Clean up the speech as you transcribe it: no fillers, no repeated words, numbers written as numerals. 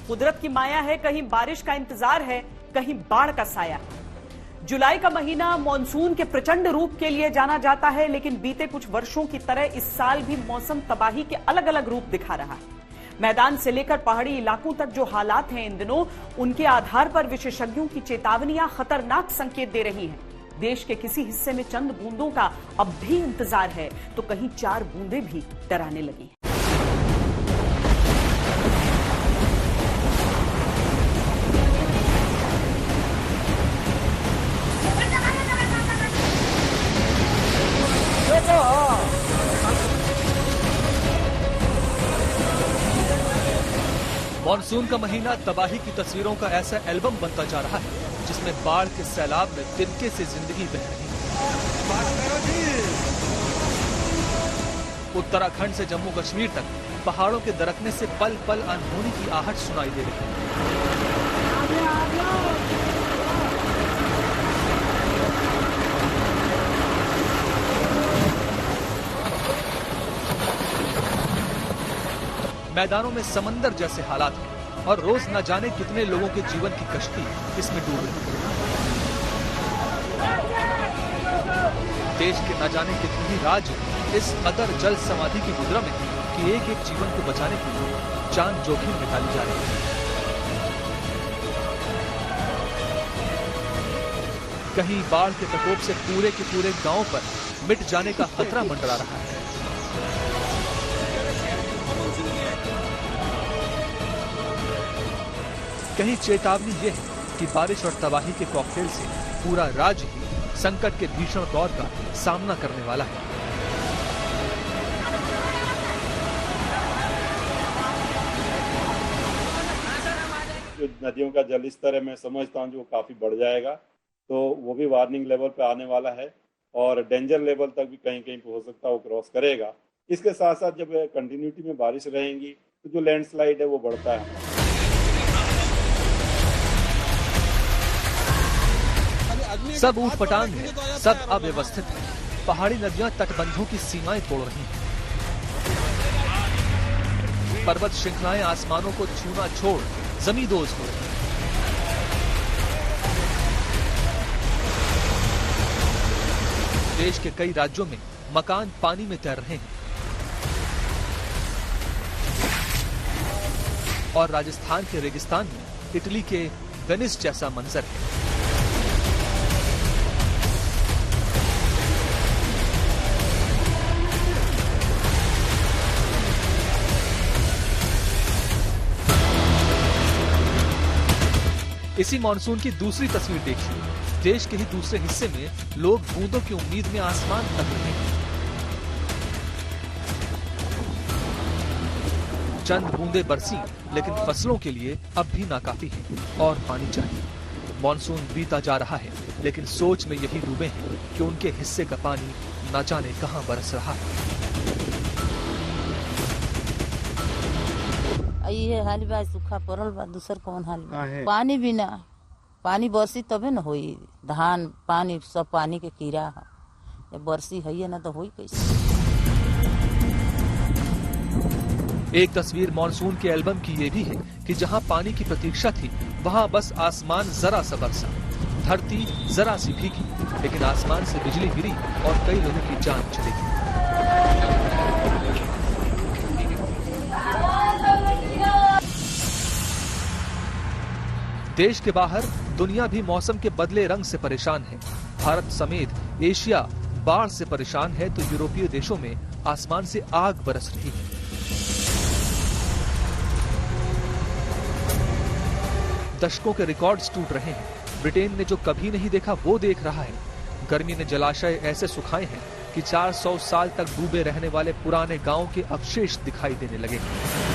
कुदरत की माया है, कहीं बारिश का इंतजार है, कहीं बाढ़ का साया। जुलाई का महीना मॉनसून के प्रचंड रूप के लिए जाना जाता है, लेकिन बीते कुछ वर्षों की तरह इस साल भी मौसम तबाही के अलग अलग रूप दिखा रहा है। मैदान से लेकर पहाड़ी इलाकों तक जो हालात हैं इन दिनों, उनके आधार पर विशेषज्ञों की चेतावनियां खतरनाक संकेत दे रही हैं। देश के किसी हिस्से में चंद बूंदों का अब भी इंतजार है, तो कहीं 4 बूंदें भी डराने लगी हैं। मॉनसून का महीना तबाही की तस्वीरों का ऐसा एल्बम बनता जा रहा है जिसमें बाढ़ के सैलाब में तिनके से जिंदगी बह रही है। उत्तराखंड से जम्मू कश्मीर तक पहाड़ों के दरकने से पल पल अनहोनी की आहट सुनाई दे रही है। मैदानों में समंदर जैसे हालात हैं और रोज न जाने कितने लोगों के जीवन की कश्ती इसमें डूब रही है। देश के न जाने कितने ही राज्य इस कदर जल समाधि की मुद्रा में कि एक एक जीवन को बचाने के लिए जान जोखिम में डाली जा रही है। कहीं बाढ़ के प्रकोप से पूरे के पूरे गांव पर मिट जाने का खतरा मंडरा रहा है। कहीं चेतावनी ये है कि बारिश और तबाही के कॉकटेल से पूरा राज्य ही संकट के भीषण दौर का सामना करने वाला है। जो नदियों का जल स्तर है, मैं समझता हूँ जो काफी बढ़ जाएगा, तो वो भी वार्निंग लेवल पे आने वाला है और डेंजर लेवल तक भी कहीं कहीं पे हो सकता है वो क्रॉस करेगा। इसके साथ साथ जब कंटिन्यूटी में बारिश रहेंगी तो जो लैंडस्लाइड है वो बढ़ता है। सब ऊटपटांग है, सब अव्यवस्थित है। पहाड़ी नदियां तटबंधों की सीमाएं तोड़ रही हैं। पर्वत श्रृंखलाएं आसमानों को छूना छोड़ जमींदोज हो रही हैं। देश के कई राज्यों में मकान पानी में तैर रहे हैं और राजस्थान के रेगिस्तान में इटली के वेनिस जैसा मंजर है। इसी मॉनसून की दूसरी तस्वीर देखिए। देश के ही दूसरे हिस्से में लोग बूंदों की उम्मीद में आसमान तक रहे हैं। चंद बूंदें बरसी, लेकिन फसलों के लिए अब भी नाकाफी है और पानी चाहिए। मॉनसून बीता जा रहा है, लेकिन सोच में यही डूबे हैं कि उनके हिस्से का पानी न जाने कहां बरस रहा है। ये हाल बा सूखा पड़ल बा, दूसर कौन हाल बा? पानी भी ना, पानी बरसी तबे न होई। धान पानी सब पानी के कीड़ा है, जब बरसी है ना तो होई कैसे? एक तस्वीर मॉनसून के एल्बम की ये भी है कि जहां पानी की प्रतीक्षा थी, वहां बस आसमान जरा सा बरसा, धरती जरा सी भीगी, लेकिन आसमान से बिजली गिरी और कई लोगों की जान चली गई। देश के बाहर दुनिया भी मौसम के बदले रंग से परेशान है। भारत समेत एशिया बाढ़ से परेशान है, तो यूरोपीय देशों में आसमान से आग बरस रही है। दशकों के रिकॉर्ड्स टूट रहे हैं। ब्रिटेन ने जो कभी नहीं देखा वो देख रहा है। गर्मी ने जलाशय ऐसे सुखाए हैं कि 400 साल तक डूबे रहने वाले पुराने गांव के अवशेष दिखाई देने लगे हैं।